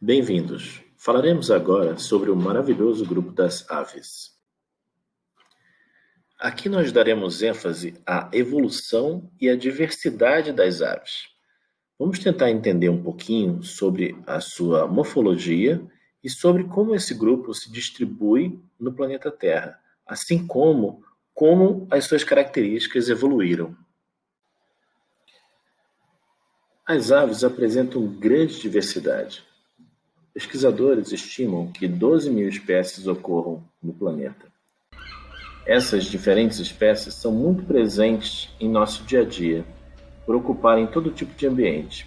Bem-vindos! Falaremos agora sobre o maravilhoso grupo das aves. Aqui nós daremos ênfase à evolução e à diversidade das aves. Vamos tentar entender um pouquinho sobre a sua morfologia e sobre como esse grupo se distribui no planeta Terra, assim como as suas características evoluíram. As aves apresentam grande diversidade. Pesquisadores estimam que 12 mil espécies ocorram no planeta. Essas diferentes espécies são muito presentes em nosso dia a dia, por ocuparem todo tipo de ambiente.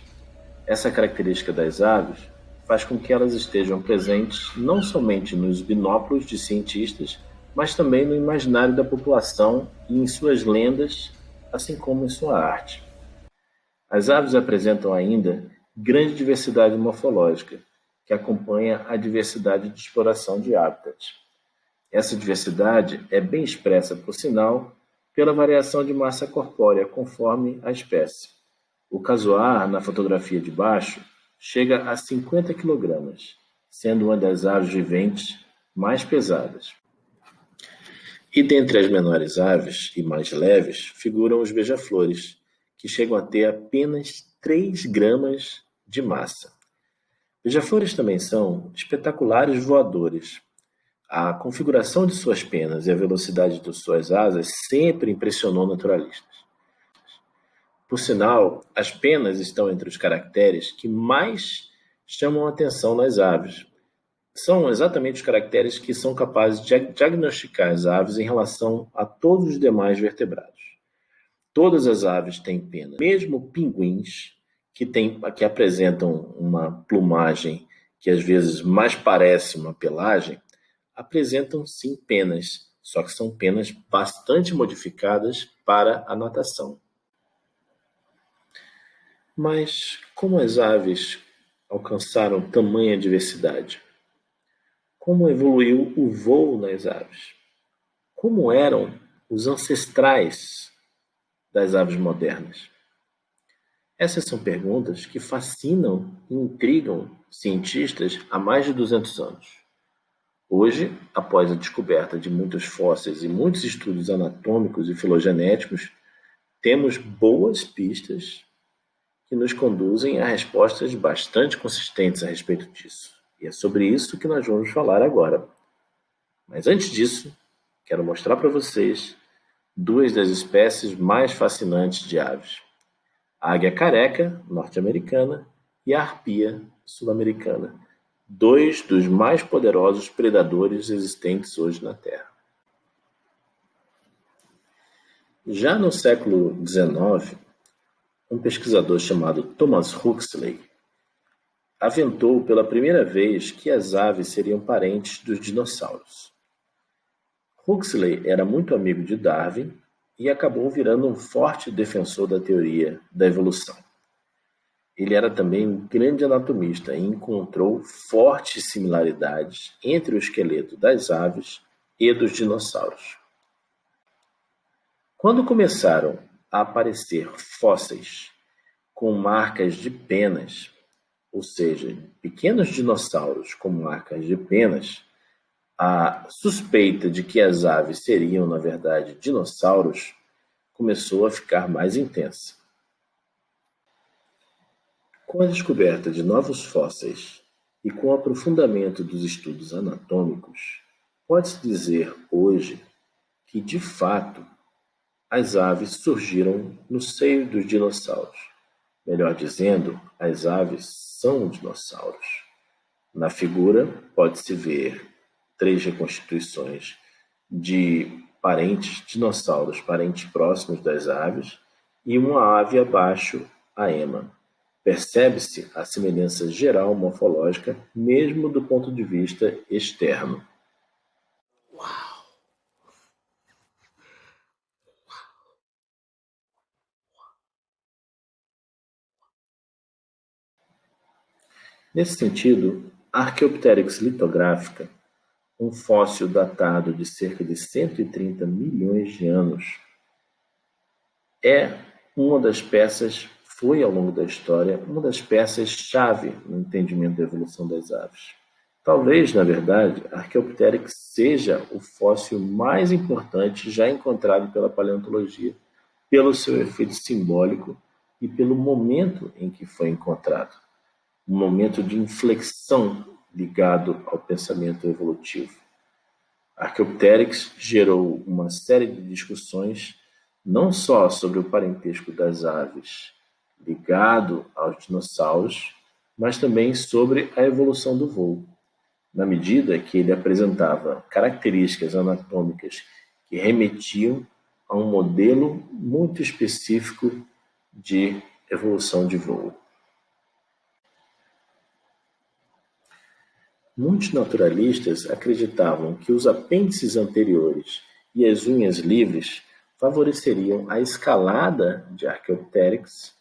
Essa característica das aves faz com que elas estejam presentes não somente nos binóculos de cientistas, mas também no imaginário da população e em suas lendas, assim como em sua arte. As aves apresentam ainda grande diversidade morfológica, que acompanha a diversidade de exploração de hábitats. Essa diversidade é bem expressa, por sinal, pela variação de massa corpórea conforme a espécie. O casuar, na fotografia de baixo, chega a 50 kg, sendo uma das aves viventes mais pesadas. E dentre as menores aves e mais leves figuram os beija-flores, que chegam a ter apenas 3 gramas de massa. Beija-flores também são espetaculares voadores. A configuração de suas penas e a velocidade de suas asas sempre impressionou naturalistas. Por sinal, as penas estão entre os caracteres que mais chamam a atenção nas aves. São exatamente os caracteres que são capazes de diagnosticar as aves em relação a todos os demais vertebrados. Todas as aves têm pena, mesmo pinguins, que apresentam uma plumagem que às vezes mais parece uma pelagem, apresentam sim penas, só que são penas bastante modificadas para a natação. Mas como as aves alcançaram tamanha diversidade? Como evoluiu o voo nas aves? Como eram os ancestrais das aves modernas? Essas são perguntas que fascinam e intrigam cientistas há mais de 200 anos. Hoje, após a descoberta de muitos fósseis e muitos estudos anatômicos e filogenéticos, temos boas pistas que nos conduzem a respostas bastante consistentes a respeito disso. E é sobre isso que nós vamos falar agora. Mas antes disso, quero mostrar para vocês duas das espécies mais fascinantes de aves: a águia careca, norte-americana, e a arpia, sul-americana, dois dos mais poderosos predadores existentes hoje na Terra. Já no século XIX, um pesquisador chamado Thomas Huxley aventou pela primeira vez que as aves seriam parentes dos dinossauros. Huxley era muito amigo de Darwin e acabou virando um forte defensor da teoria da evolução. Ele era também um grande anatomista e encontrou fortes similaridades entre o esqueleto das aves e dos dinossauros. Quando começaram a aparecer fósseis com marcas de penas, ou seja, pequenos dinossauros com marcas de penas, a suspeita de que as aves seriam, na verdade, dinossauros começou a ficar mais intensa. Com a descoberta de novos fósseis e com o aprofundamento dos estudos anatômicos, pode-se dizer hoje que, de fato, as aves surgiram no seio dos dinossauros. Melhor dizendo, as aves são dinossauros. Na figura, pode-se ver 3 reconstituições de dinossauros, parentes próximos das aves, e uma ave abaixo, a ema. Percebe-se a semelhança geral morfológica, mesmo do ponto de vista externo. Nesse sentido, a Archaeopteryx litográfica, um fóssil datado de cerca de 130 milhões de anos, é uma das peças foi, ao longo da história, uma das peças-chave no entendimento da evolução das aves. Talvez, na verdade, Archaeopteryx seja o fóssil mais importante já encontrado pela paleontologia, pelo seu efeito simbólico e pelo momento em que foi encontrado. Um momento de inflexão ligado ao pensamento evolutivo. Archaeopteryx gerou uma série de discussões não só sobre o parentesco das aves ligado aos dinossauros, mas também sobre a evolução do voo, na medida que ele apresentava características anatômicas que remetiam a um modelo muito específico de evolução de voo. Muitos naturalistas acreditavam que os apêndices anteriores e as unhas livres favoreceriam a escalada de Archaeopteryx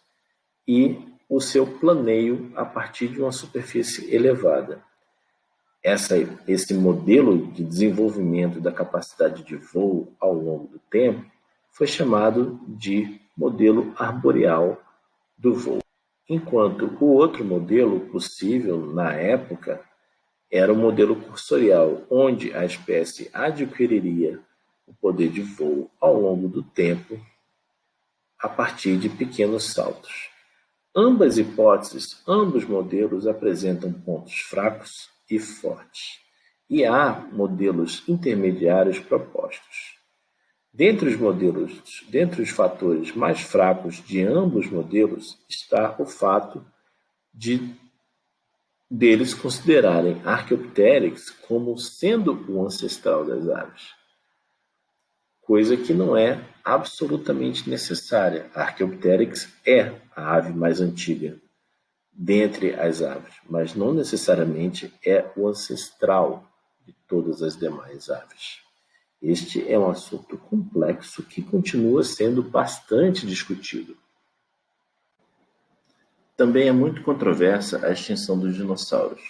e o seu planeio a partir de uma superfície elevada. Esse modelo de desenvolvimento da capacidade de voo ao longo do tempo foi chamado de modelo arboreal do voo, enquanto o outro modelo possível na época era o modelo cursorial, onde a espécie adquiriria o poder de voo ao longo do tempo a partir de pequenos saltos. Ambas hipóteses, ambos modelos apresentam pontos fracos e fortes, e há modelos intermediários propostos. Dentre os fatores mais fracos de ambos modelos está o fato deles considerarem Archaeopteryx como sendo o ancestral das aves, coisa que não é absolutamente necessária. A Archaeopteryx é a ave mais antiga dentre as aves, mas não necessariamente é o ancestral de todas as demais aves. Este é um assunto complexo que continua sendo bastante discutido. Também é muito controversa a extinção dos dinossauros.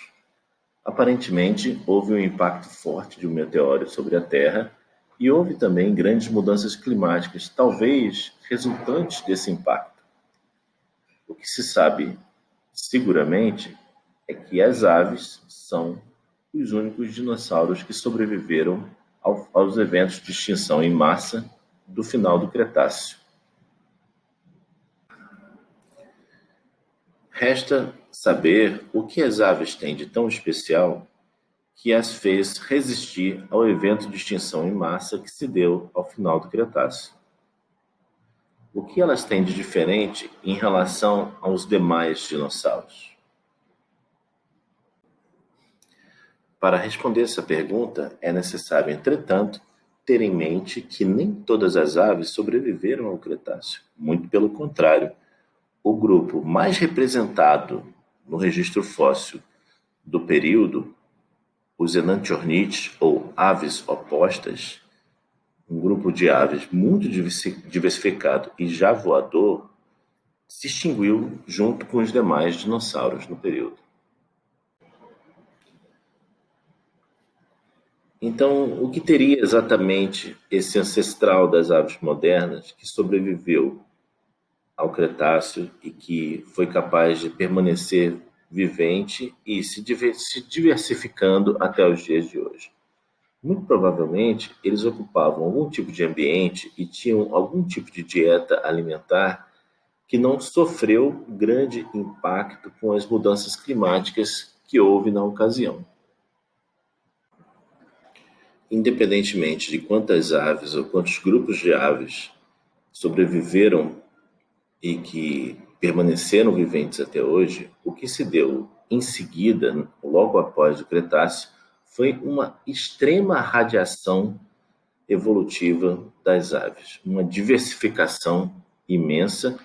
Aparentemente, houve um impacto forte de um meteoro sobre a Terra e houve também grandes mudanças climáticas, talvez resultantes desse impacto. O que se sabe seguramente é que as aves são os únicos dinossauros que sobreviveram aos eventos de extinção em massa do final do Cretáceo. Resta saber o que as aves têm de tão especial que as fez resistir ao evento de extinção em massa que se deu ao final do Cretáceo. O que elas têm de diferente em relação aos demais dinossauros? Para responder essa pergunta, é necessário, entretanto, ter em mente que nem todas as aves sobreviveram ao Cretáceo. Muito pelo contrário, o grupo mais representado no registro fóssil do período, os enantiornites, ou aves opostas, um grupo de aves muito diversificado e já voador, se extinguiu junto com os demais dinossauros no período. Então, o que teria exatamente esse ancestral das aves modernas que sobreviveu ao Cretáceo e que foi capaz de permanecer vivente e se diversificando até os dias de hoje? Muito provavelmente, eles ocupavam algum tipo de ambiente e tinham algum tipo de dieta alimentar que não sofreu grande impacto com as mudanças climáticas que houve na ocasião. Independentemente de quantas aves ou quantos grupos de aves sobreviveram e que permaneceram viventes até hoje, o que se deu em seguida, logo após o Cretáceo, foi uma extrema radiação evolutiva das aves, uma diversificação imensa,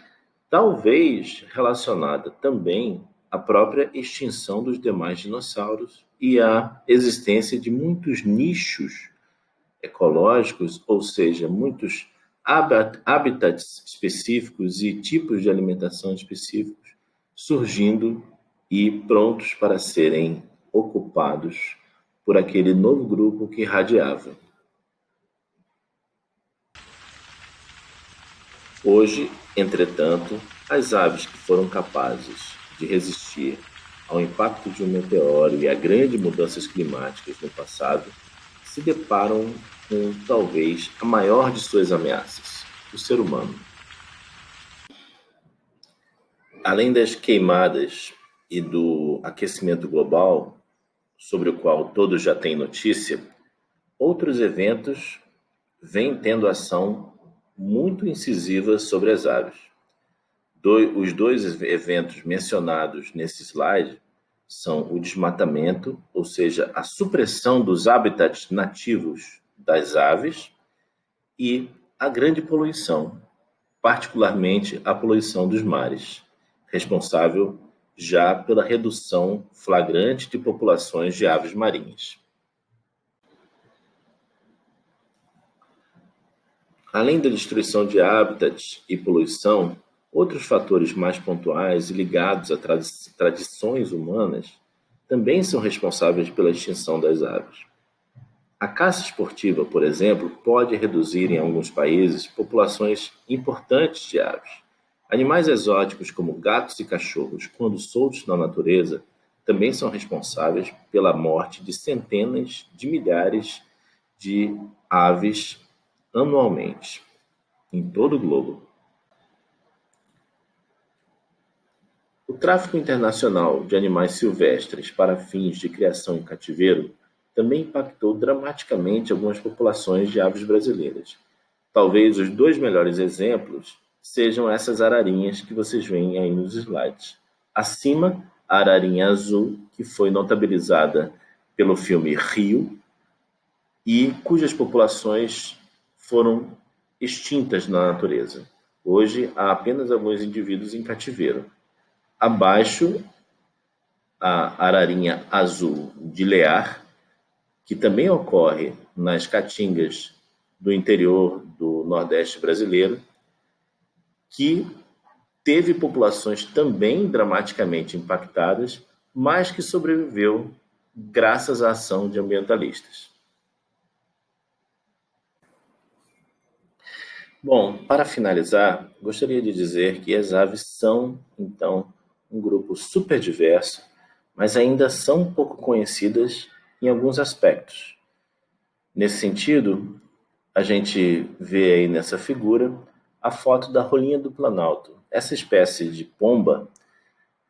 talvez relacionada também à própria extinção dos demais dinossauros e à existência de muitos nichos ecológicos, ou seja, muitos habitats específicos e tipos de alimentação específicos surgindo e prontos para serem ocupados por aquele novo grupo que irradiava. Hoje, entretanto, as aves que foram capazes de resistir ao impacto de um meteoro e a grandes mudanças climáticas no passado se deparam com talvez a maior de suas ameaças, o ser humano. Além das queimadas e do aquecimento global, sobre o qual todos já têm notícia, outros eventos vêm tendo ação muito incisiva sobre as aves. Os dois eventos mencionados nesse slide são o desmatamento, ou seja, a supressão dos habitats nativos das aves, e a grande poluição, particularmente a poluição dos mares, responsável já pela redução flagrante de populações de aves marinhas. Além da destruição de habitats e poluição, outros fatores mais pontuais e ligados a tradições humanas também são responsáveis pela extinção das aves. A caça esportiva, por exemplo, pode reduzir em alguns países populações importantes de aves. Animais exóticos como gatos e cachorros, quando soltos na natureza, também são responsáveis pela morte de centenas de milhares de aves anualmente, em todo o globo. O tráfico internacional de animais silvestres para fins de criação em cativeiro também impactou dramaticamente algumas populações de aves brasileiras. Talvez os dois melhores exemplos sejam essas ararinhas que vocês veem aí nos slides. Acima, a ararinha azul, que foi notabilizada pelo filme Rio, e cujas populações foram extintas na natureza. Hoje, há apenas alguns indivíduos em cativeiro. Abaixo, a ararinha azul de Lear, que também ocorre nas caatingas do interior do Nordeste brasileiro, que teve populações também dramaticamente impactadas, mas que sobreviveu graças à ação de ambientalistas. Bom, para finalizar, gostaria de dizer que as aves são, então, um grupo super diverso, mas ainda são pouco conhecidas em alguns aspectos. Nesse sentido, a gente vê aí nessa figura a foto da rolinha do Planalto. Essa espécie de pomba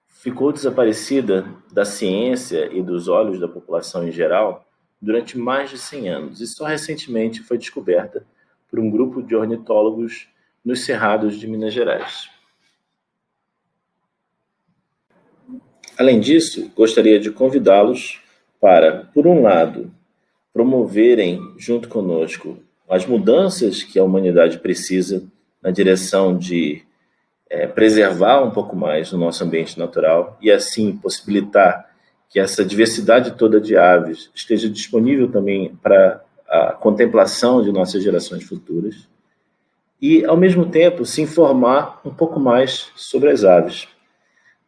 ficou desaparecida da ciência e dos olhos da população em geral durante mais de 100 anos e só recentemente foi descoberta por um grupo de ornitólogos nos Cerrados de Minas Gerais. Além disso, gostaria de convidá-los para, por um lado, promoverem junto conosco as mudanças que a humanidade precisa na direção de preservar um pouco mais o nosso ambiente natural e assim possibilitar que essa diversidade toda de aves esteja disponível também para a contemplação de nossas gerações futuras e, ao mesmo tempo, se informar um pouco mais sobre as aves.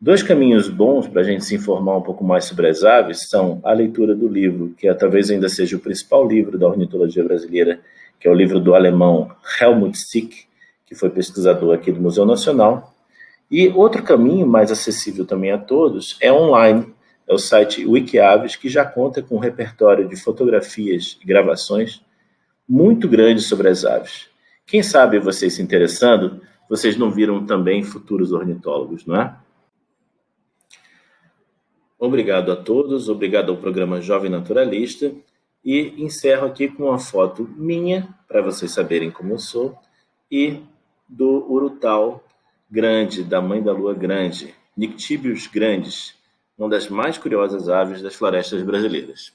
Dois caminhos bons para a gente se informar um pouco mais sobre as aves são a leitura do livro, que talvez ainda seja o principal livro da ornitologia brasileira, que é o livro do alemão Helmut Sick, que foi pesquisador aqui do Museu Nacional. E outro caminho, mais acessível também a todos, é online. É o site Wikiaves, que já conta com um repertório de fotografias e gravações muito grande sobre as aves. Quem sabe vocês se interessando, vocês não viram também futuros ornitólogos, não é? Obrigado a todos, obrigado ao programa Jovem Naturalista e encerro aqui com uma foto minha, para vocês saberem como eu sou, e do urutau grande, da mãe da lua grande, Nyctibius grandis, uma das mais curiosas aves das florestas brasileiras.